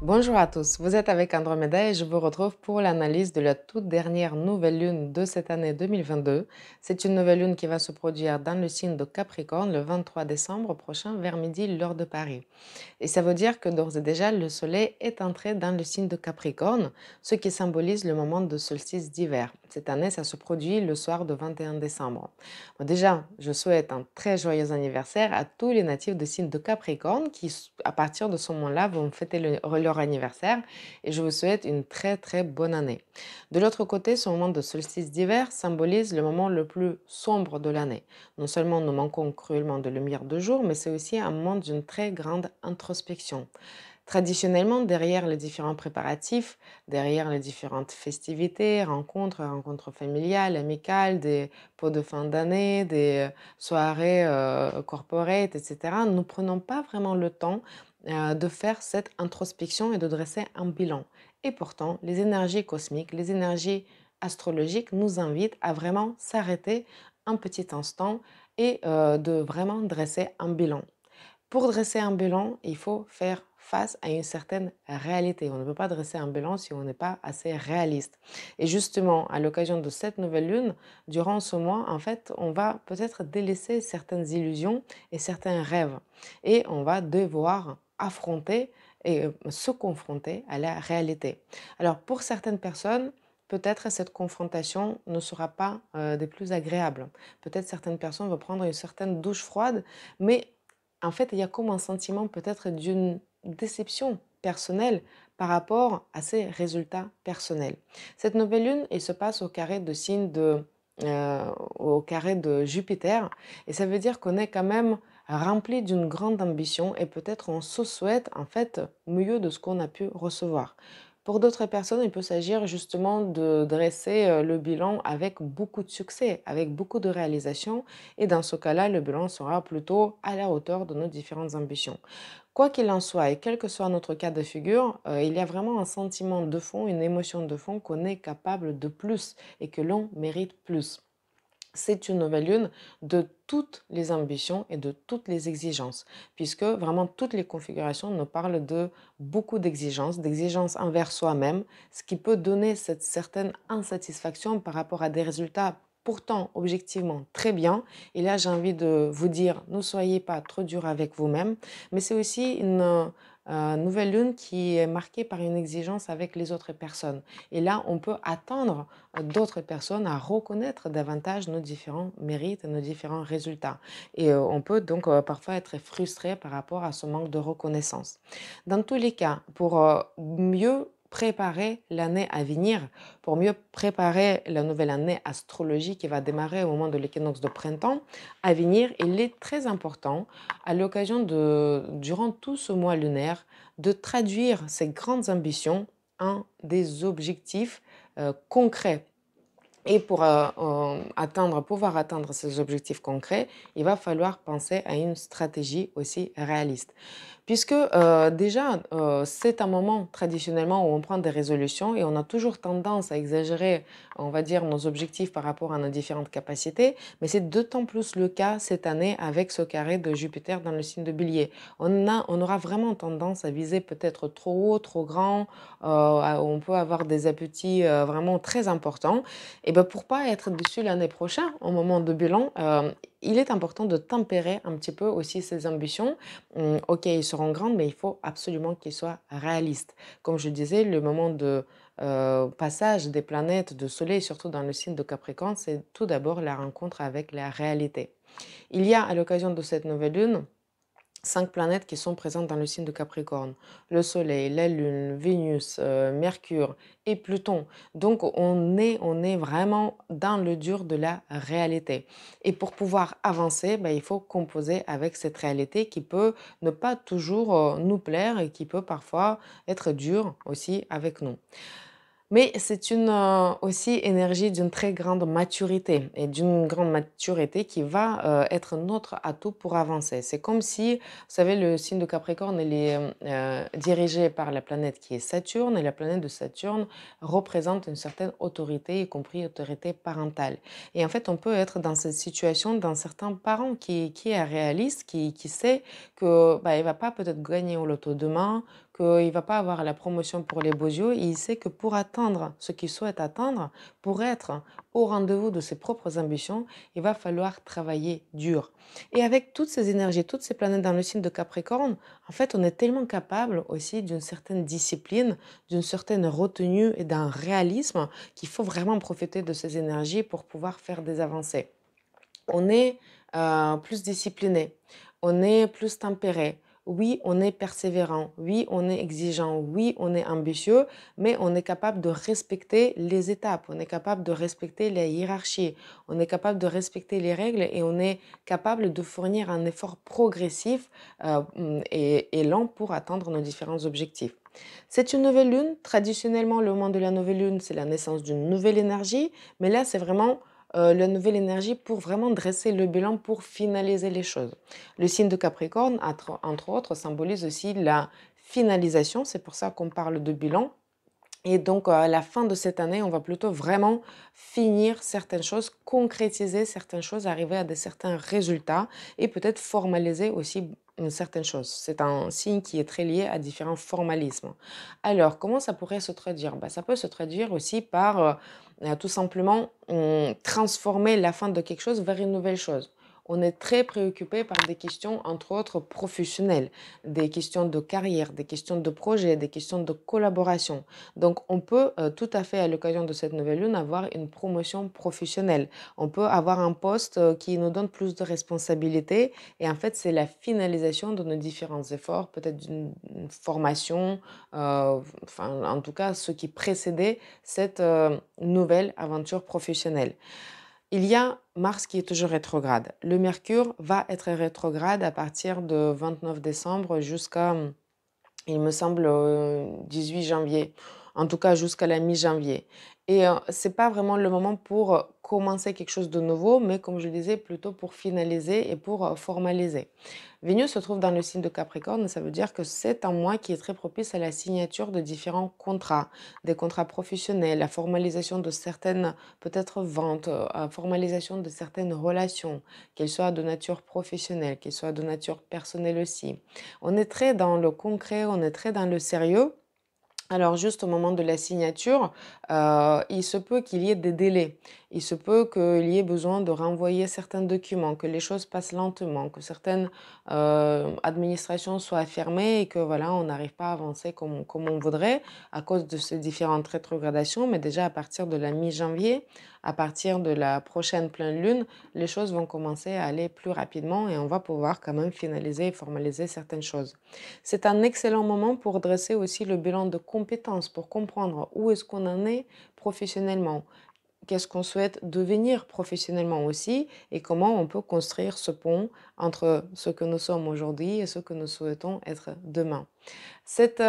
Bonjour à tous, vous êtes avec Andromeda et je vous retrouve pour l'analyse de la toute dernière nouvelle lune de cette année 2022. C'est une nouvelle lune qui va se produire dans le signe de Capricorne le 23 décembre prochain vers midi l'heure de Paris. Et ça veut dire que d'ores et déjà le Soleil est entré dans le signe de Capricorne, ce qui symbolise le moment de solstice d'hiver. Cette année, ça se produit le soir du 21 décembre. Bon, déjà, je souhaite un très joyeux anniversaire à tous les natifs de signe de Capricorne qui, à partir de ce moment-là, vont fêter leur anniversaire et je vous souhaite une très très bonne année. De l'autre côté, ce moment de solstice d'hiver symbolise le moment le plus sombre de l'année. Non seulement nous manquons cruellement de lumière de jour, mais c'est aussi un moment d'une très grande introspection. Traditionnellement, derrière les différents préparatifs, derrière les différentes festivités, rencontres familiales, amicales, des pots de fin d'année, des soirées corporate, etc., nous ne prenons pas vraiment le temps de faire cette introspection et de dresser un bilan. Et pourtant, les énergies cosmiques, les énergies astrologiques nous invitent à vraiment s'arrêter un petit instant et de vraiment dresser un bilan. Pour dresser un bilan, il faut faire face à une certaine réalité. On ne peut pas dresser un bilan si on n'est pas assez réaliste. Et justement, à l'occasion de cette nouvelle lune, durant ce mois, en fait, on va peut-être délaisser certaines illusions et certains rêves. Et on va devoir affronter et se confronter à la réalité. Alors, pour certaines personnes, peut-être cette confrontation ne sera pas des plus agréables. Peut-être certaines personnes vont prendre une certaine douche froide, mais en fait, il y a comme un sentiment peut-être d'une déception personnelle par rapport à ces résultats personnels. Cette nouvelle lune, elle se passe au carré de signe au carré de Jupiter, et ça veut dire qu'on est quand même rempli d'une grande ambition et peut-être on se souhaite en fait mieux de ce qu'on a pu recevoir. Pour d'autres personnes, il peut s'agir justement de dresser le bilan avec beaucoup de succès, avec beaucoup de réalisations, et dans ce cas-là, le bilan sera plutôt à la hauteur de nos différentes ambitions. Quoi qu'il en soit, et quel que soit notre cas de figure, il y a vraiment un sentiment de fond, une émotion de fond qu'on est capable de plus et que l'on mérite plus. C'est une nouvelle lune de toutes les ambitions et de toutes les exigences, puisque vraiment toutes les configurations nous parlent de beaucoup d'exigences, d'exigences envers soi-même, ce qui peut donner cette certaine insatisfaction par rapport à des résultats pourtant objectivement très bien. Et là, j'ai envie de vous dire, ne soyez pas trop dur avec vous-même, mais c'est aussi une nouvelle lune qui est marquée par une exigence avec les autres personnes. Et là, on peut attendre d'autres personnes à reconnaître davantage nos différents mérites et nos différents résultats. Et on peut donc parfois être frustré par rapport à ce manque de reconnaissance. Dans tous les cas, pour mieux préparer l'année à venir, pour mieux préparer la nouvelle année astrologique qui va démarrer au moment de l'équinoxe de printemps à venir, il est très important, à l'occasion durant tout ce mois lunaire, de traduire ces grandes ambitions en des objectifs concrets. Et pour pouvoir atteindre ces objectifs concrets, il va falloir penser à une stratégie aussi réaliste. Puisque déjà, c'est un moment traditionnellement où on prend des résolutions et on a toujours tendance à exagérer, on va dire, nos objectifs par rapport à nos différentes capacités, mais c'est d'autant plus le cas cette année avec ce carré de Jupiter dans le signe de Bélier. On aura vraiment tendance à viser peut-être trop haut, trop grand, on peut avoir des appétits vraiment très importants. Et ben pour pas être déçu l'année prochaine, au moment de bilan, il est important de tempérer un petit peu aussi ses ambitions. Ok, ils seront grandes, mais il faut absolument qu'ils soient réalistes. Comme je disais, le moment de passage des planètes, de Soleil, surtout dans le signe de Capricorne, c'est tout d'abord la rencontre avec la réalité. Il y a à l'occasion de cette nouvelle lune 5 planètes qui sont présentes dans le signe de Capricorne. Le Soleil, la Lune, Vénus, Mercure et Pluton. Donc on est vraiment dans le dur de la réalité. Et pour pouvoir avancer, ben, il faut composer avec cette réalité qui peut ne pas toujours nous plaire et qui peut parfois être dure aussi avec nous. Mais c'est une aussi énergie d'une très grande maturité et d'une grande maturité qui va être notre atout pour avancer. C'est comme si, vous savez, le signe de Capricorne, il est dirigé par la planète qui est Saturne et la planète de Saturne représente une certaine autorité, y compris autorité parentale. Et en fait, on peut être dans cette situation d'un certain parent qui est réaliste, qui sait que bah, il va pas peut-être gagner au loto demain, qu'il ne va pas avoir la promotion pour les beaux yeux. Il sait que pour atteindre ce qu'il souhaite atteindre, pour être au rendez-vous de ses propres ambitions, il va falloir travailler dur. Et avec toutes ces énergies, toutes ces planètes dans le signe de Capricorne, en fait, on est tellement capable aussi d'une certaine discipline, d'une certaine retenue et d'un réalisme qu'il faut vraiment profiter de ces énergies pour pouvoir faire des avancées. On est plus discipliné, on est plus tempéré. Oui, on est persévérant, oui, on est exigeant, oui, on est ambitieux, mais on est capable de respecter les étapes, on est capable de respecter les hiérarchies, on est capable de respecter les règles et on est capable de fournir un effort progressif et lent pour atteindre nos différents objectifs. C'est une nouvelle lune. Traditionnellement, le moment de la nouvelle lune, c'est la naissance d'une nouvelle énergie, mais là, c'est vraiment la nouvelle énergie pour vraiment dresser le bilan, pour finaliser les choses. Le signe de Capricorne, entre autres, symbolise aussi la finalisation. C'est pour ça qu'on parle de bilan. Et donc, à la fin de cette année, on va plutôt vraiment finir certaines choses, concrétiser certaines choses, arriver à certains résultats et peut-être formaliser aussi certaines choses. C'est un signe qui est très lié à différents formalismes. Alors, comment ça pourrait se traduire? Ça peut se traduire aussi par tout simplement transformer la fin de quelque chose vers une nouvelle chose. On est très préoccupé par des questions, entre autres, professionnelles, des questions de carrière, des questions de projet, des questions de collaboration. Donc, on peut tout à fait, à l'occasion de cette nouvelle lune, avoir une promotion professionnelle. On peut avoir un poste qui nous donne plus de responsabilités. Et en fait, c'est la finalisation de nos différents efforts, peut-être d'une formation, enfin, en tout cas, ce qui précédait cette nouvelle aventure professionnelle. Il y a Mars qui est toujours rétrograde. Le Mercure va être rétrograde à partir de 29 décembre jusqu'à il me semble, 18 janvier, en tout cas jusqu'à la mi-janvier. Et c'est pas vraiment le moment pour commencer quelque chose de nouveau, mais comme je le disais, plutôt pour finaliser et pour formaliser. Vénus se trouve dans le signe de Capricorne, ça veut dire que c'est un mois qui est très propice à la signature de différents contrats, des contrats professionnels, la formalisation de certaines, peut-être ventes, la formalisation de certaines relations, qu'elles soient de nature professionnelle, qu'elles soient de nature personnelle aussi. On est très dans le concret, on est très dans le sérieux. Alors juste au moment de la signature, il se peut qu'il y ait des délais. Il se peut qu'il y ait besoin de renvoyer certains documents, que les choses passent lentement, que certaines administrations soient fermées et que voilà, on n'arrive pas à avancer comme on voudrait à cause de ces différentes rétrogradations. Mais déjà à partir de la mi-janvier, à partir de la prochaine pleine lune, les choses vont commencer à aller plus rapidement et on va pouvoir quand même finaliser et formaliser certaines choses. C'est un excellent moment pour dresser aussi le bilan de compétences, pour comprendre où est-ce qu'on en est professionnellement, qu'est-ce qu'on souhaite devenir professionnellement aussi et comment on peut construire ce pont entre ce que nous sommes aujourd'hui et ce que nous souhaitons être demain. Cette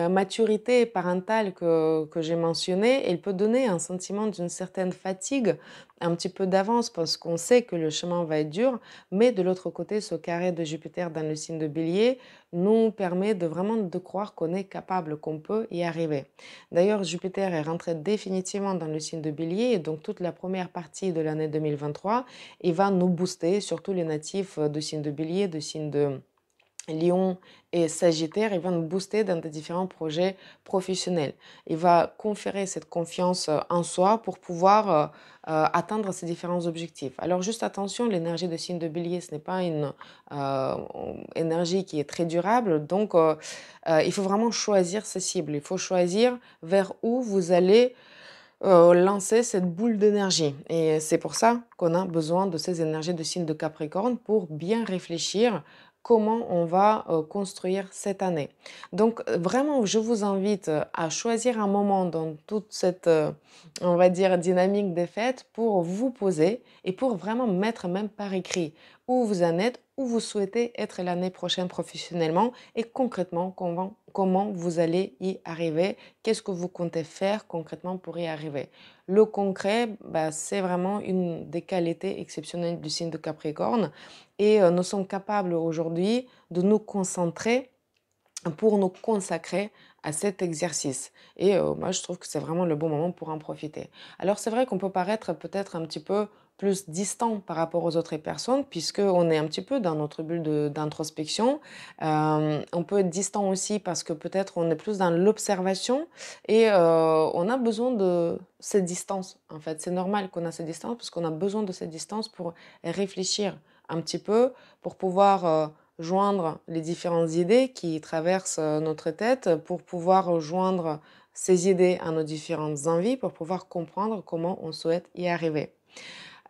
maturité parentale que j'ai mentionnée, elle peut donner un sentiment d'une certaine fatigue, un petit peu d'avance parce qu'on sait que le chemin va être dur, mais de l'autre côté, ce carré de Jupiter dans le signe de Bélier nous permet de vraiment de croire qu'on est capable, qu'on peut y arriver. D'ailleurs, Jupiter est rentré définitivement dans le signe de Bélier et donc toute la première partie de l'année 2023, il va nous booster, surtout les natifs de signe de Bélier, de signe de Lion et Sagittaire, il va nous booster dans des différents projets professionnels. Il va conférer cette confiance en soi pour pouvoir atteindre ces différents objectifs. Alors juste attention, l'énergie de signe de Bélier, ce n'est pas une euh, énergie qui est très durable, donc il faut vraiment choisir ses cibles. Il faut choisir vers où vous allez lancer cette boule d'énergie. Et c'est pour ça qu'on a besoin de ces énergies de signe de Capricorne pour bien réfléchir comment on va construire cette année. Donc vraiment, je vous invite à choisir un moment dans toute cette, on va dire, dynamique des fêtes pour vous poser et pour vraiment mettre même par écrit où vous en êtes, où vous souhaitez être l'année prochaine professionnellement et concrètement comment vous allez y arriver, qu'est-ce que vous comptez faire concrètement pour y arriver. Le concret, c'est vraiment une des qualités exceptionnelles du signe de Capricorne et nous sommes capables aujourd'hui de nous concentrer pour nous consacrer à cet exercice. Et moi, je trouve que c'est vraiment le bon moment pour en profiter. Alors, c'est vrai qu'on peut paraître peut-être un petit peu plus distant par rapport aux autres personnes, puisqu'on est un petit peu dans notre bulle d'introspection. On peut être distant aussi parce que peut-être on est plus dans l'observation et on a besoin de cette distance, en fait. C'est normal qu'on a cette distance parce qu'on a besoin de cette distance pour réfléchir un petit peu, pour pouvoir joindre les différentes idées qui traversent notre tête, pour pouvoir joindre ces idées à nos différentes envies, pour pouvoir comprendre comment on souhaite y arriver.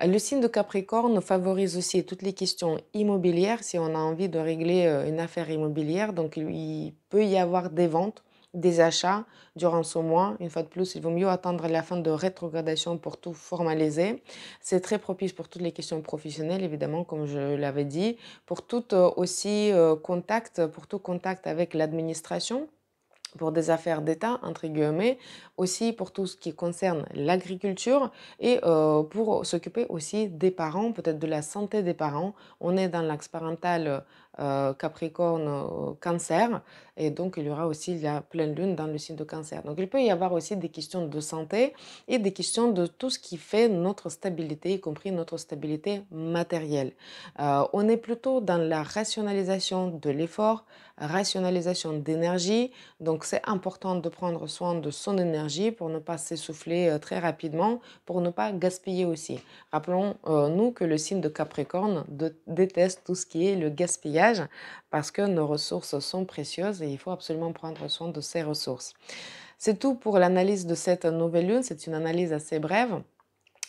Le signe de Capricorne favorise aussi toutes les questions immobilières si on a envie de régler une affaire immobilière. Donc, il peut y avoir des ventes, des achats durant ce mois. Une fois de plus, il vaut mieux attendre la fin de rétrogradation pour tout formaliser. C'est très propice pour toutes les questions professionnelles, évidemment, comme je l'avais dit, pour tout aussi contact, pour tout contact avec l'administration, pour des affaires d'État, entre guillemets, aussi pour tout ce qui concerne l'agriculture et pour s'occuper aussi des parents, peut-être de la santé des parents. On est dans l'axe parental Capricorne, Cancer, et donc il y aura aussi la pleine lune dans le signe de Cancer. Donc il peut y avoir aussi des questions de santé et des questions de tout ce qui fait notre stabilité, y compris notre stabilité matérielle. On est plutôt dans la rationalisation de l'effort, rationalisation d'énergie, donc c'est important de prendre soin de son énergie pour ne pas s'essouffler très rapidement, pour ne pas gaspiller aussi. Rappelons-nous que le signe de Capricorne déteste tout ce qui est le gaspillage parce que nos ressources sont précieuses et il faut absolument prendre soin de ces ressources. C'est tout pour l'analyse de cette nouvelle lune. C'est une analyse assez brève,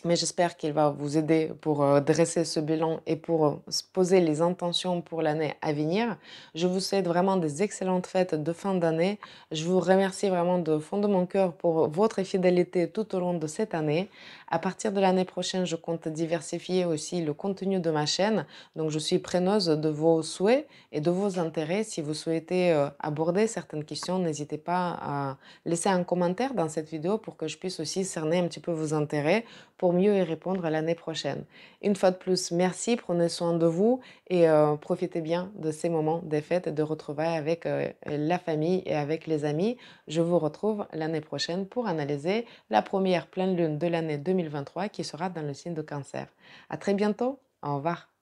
mais j'espère qu'il va vous aider pour dresser ce bilan et pour se poser les intentions pour l'année à venir. Je vous souhaite vraiment des excellentes fêtes de fin d'année. Je vous remercie vraiment de fond de mon cœur pour votre fidélité tout au long de cette année. À partir de l'année prochaine, je compte diversifier aussi le contenu de ma chaîne. Donc, je suis preneuse de vos souhaits et de vos intérêts. Si vous souhaitez aborder certaines questions, n'hésitez pas à laisser un commentaire dans cette vidéo pour que je puisse aussi cerner un petit peu vos intérêts pour mieux y répondre l'année prochaine. Une fois de plus, merci, prenez soin de vous et profitez bien de ces moments des fêtes et de retrouvailles avec la famille et avec les amis. Je vous retrouve l'année prochaine pour analyser la première pleine lune de l'année 2023 qui sera dans le signe de Cancer. À très bientôt, au revoir.